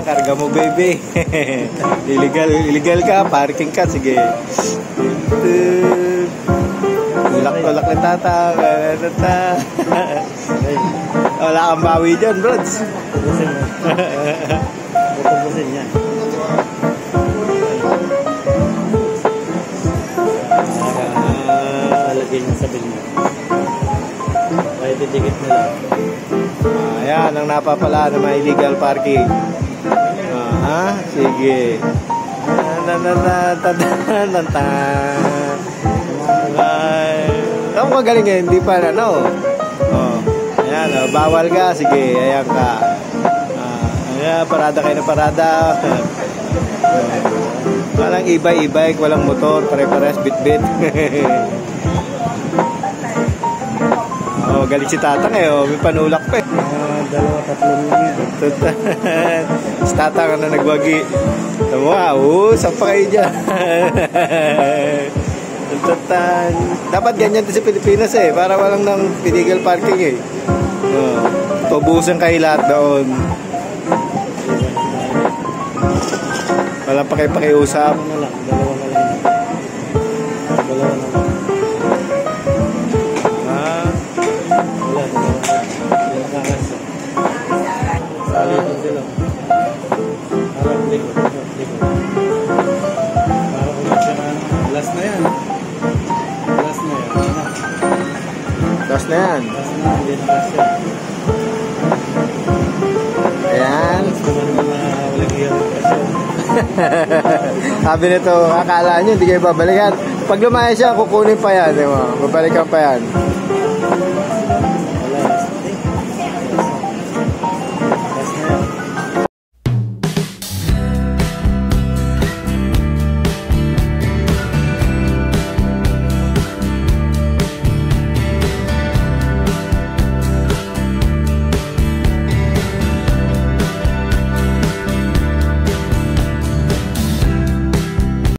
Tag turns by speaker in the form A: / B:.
A: karga mo, baby. Illegal ka, parking ka, sige. Tulak-tulak ni tata. Wala kang bawi dyan, brods.
B: Pupusin yan. Lalagyan yung sabil mo. Kaya titikit mo lang.
A: Ayan, ang napapala ng mga illegal parking. Sige. Ang magaling eh, hindi pa ayan, bawal ka, sige, ayan ka. Ayan, parada kayo na parada. Walang e-bike, walang motor, pare-pares, bit-bit. Galit si tatang may panulak pa
B: Dalawa, tatlong lang yan.
A: Si tatang na nagwagi. Saan pa kayo dyan? Dapat ganyan din sa Pilipinas para walang nang illegal parking tubusan kayo lahat doon. Walang pakiusap.
B: Dalawa na lang. Last na yan.
A: Ayan. Sabi nito, akala nyo hindi kayo babalikan. Pag lumayas siya, kukunin pa yan. Babalikan pa yan.